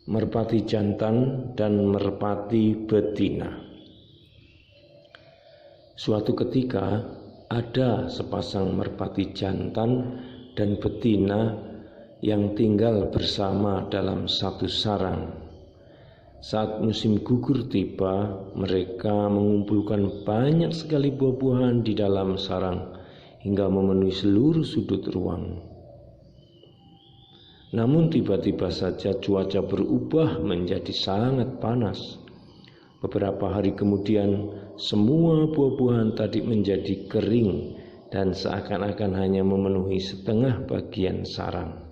merpati jantan dan merpati betina. Suatu ketika ada sepasang merpati jantan dan betina yang tinggal bersama dalam satu sarang. Saat musim gugur tiba, mereka mengumpulkan banyak sekali buah-buahan di dalam sarang hingga memenuhi seluruh sudut ruang. Namun tiba-tiba saja cuaca berubah menjadi sangat panas. Beberapa hari kemudian semua buah-buahan tadi menjadi kering dan seakan-akan hanya memenuhi setengah bagian sarang.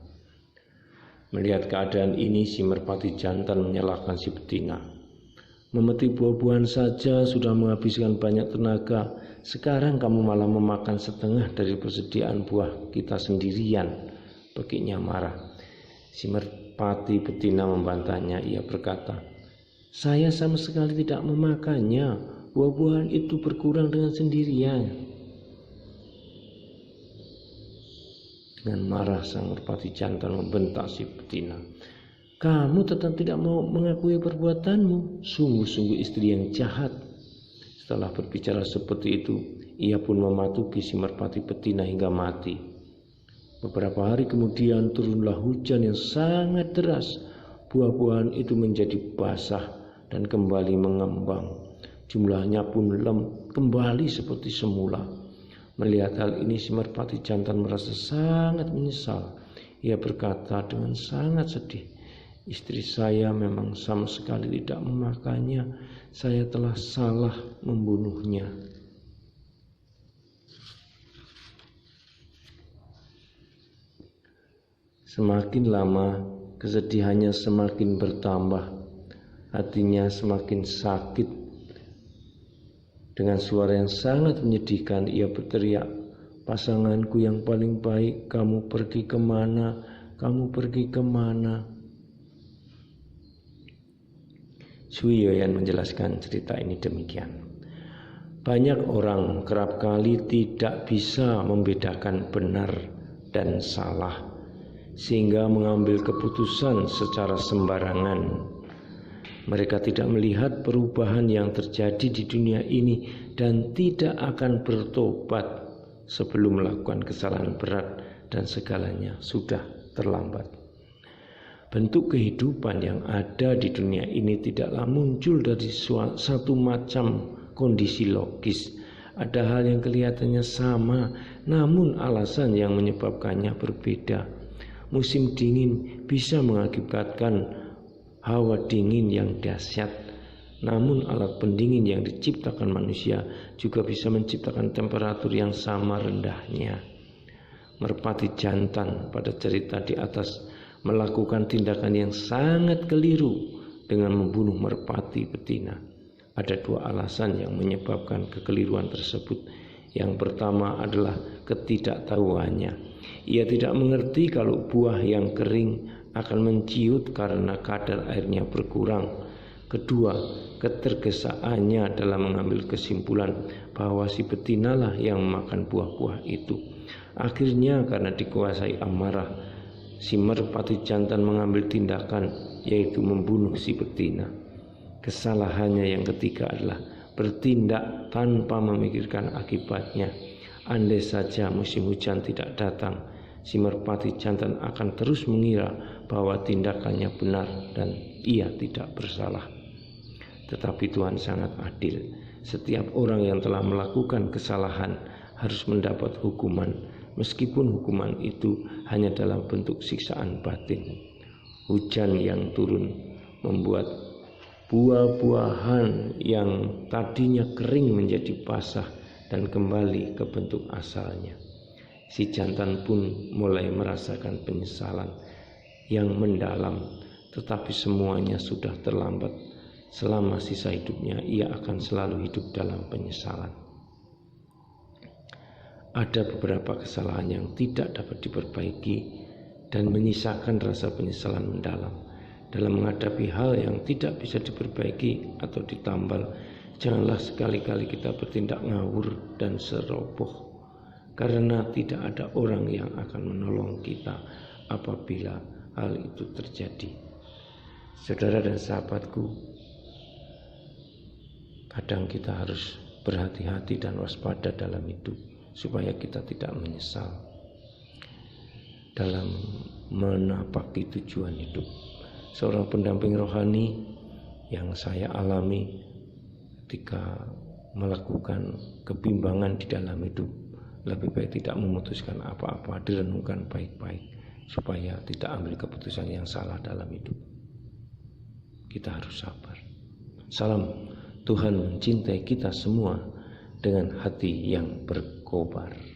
Melihat keadaan ini, si merpati jantan menyalahkan si betina. Memetik buah-buahan saja sudah menghabiskan banyak tenaga, sekarang kamu malah memakan setengah dari persediaan buah kita sendirian. Beginya marah. Si merpati betina membantahnya. Ia berkata, saya sama sekali tidak memakannya. Buah-buahan itu berkurang dengan sendirinya. Dengan marah sang merpati jantan membentak si betina. Kamu tetap tidak mau mengakui perbuatanmu. Sungguh-sungguh istri yang jahat. Setelah berbicara seperti itu, ia pun mematuki si merpati betina hingga mati. Beberapa hari kemudian turunlah hujan yang sangat deras. Buah-buahan itu menjadi basah dan kembali mengembang. Jumlahnya pun kembali seperti semula. Melihat hal ini, si merpati jantan merasa sangat menyesal. Ia berkata dengan sangat sedih, istri saya memang sama sekali tidak memakannya. Saya telah salah membunuhnya. Semakin lama, kesedihannya semakin bertambah, hatinya semakin sakit. Dengan suara yang sangat menyedihkan, ia berteriak, pasanganku yang paling baik, kamu pergi kemana? Kamu pergi kemana? Sui Yoyan menjelaskan cerita ini demikian. Banyak orang kerap kali tidak bisa membedakan benar dan salah, sehingga mengambil keputusan secara sembarangan. Mereka tidak melihat perubahan yang terjadi di dunia ini dan tidak akan bertobat sebelum melakukan kesalahan berat dan segalanya sudah terlambat. Bentuk kehidupan yang ada di dunia ini tidaklah muncul dari satu macam kondisi logis. Ada hal yang kelihatannya sama, namun alasan yang menyebabkannya berbeda. Musim dingin bisa mengakibatkan hawa dingin yang dahsyat. Namun alat pendingin yang diciptakan manusia juga bisa menciptakan temperatur yang sama rendahnya. Merpati jantan pada cerita di atas melakukan tindakan yang sangat keliru dengan membunuh merpati betina. Ada dua alasan yang menyebabkan kekeliruan tersebut. Yang pertama adalah ketidaktahuannya. Ia tidak mengerti kalau buah yang kering akan menciut karena kadar airnya berkurang. Kedua, ketergesaannya dalam mengambil kesimpulan bahwa si betinalah yang memakan buah-buah itu. Akhirnya karena dikuasai amarah, si merpati jantan mengambil tindakan, yaitu membunuh si betina. Kesalahannya yang ketiga adalah bertindak tanpa memikirkan akibatnya. Andai saja musim hujan tidak datang, si merpati jantan akan terus mengira bahwa tindakannya benar dan ia tidak bersalah. Tetapi Tuhan sangat adil. Setiap orang yang telah melakukan kesalahan harus mendapat hukuman, meskipun hukuman itu hanya dalam bentuk siksaan batin. Hujan yang turun membuat buah-buahan yang tadinya kering menjadi basah dan kembali ke bentuk asalnya. Si jantan pun mulai merasakan penyesalan yang mendalam, tetapi semuanya sudah terlambat. Selama sisa hidupnya ia akan selalu hidup dalam penyesalan. Ada beberapa kesalahan yang tidak dapat diperbaiki dan menyisakan rasa penyesalan mendalam. Dalam menghadapi hal yang tidak bisa diperbaiki atau ditambal, janganlah sekali-kali kita bertindak ngawur dan seroboh, karena tidak ada orang yang akan menolong kita apabila hal itu terjadi. Saudara dan sahabatku, kadang kita harus berhati-hati dan waspada dalam hidup supaya kita tidak menyesal dalam menapaki tujuan hidup. Seorang pendamping rohani yang saya alami ketika melakukan kebimbangan di dalam hidup, lebih baik tidak memutuskan apa-apa, direnungkan baik-baik supaya tidak ambil keputusan yang salah dalam hidup. Kita harus sabar. Salam, Tuhan mencintai kita semua dengan hati yang berkobar.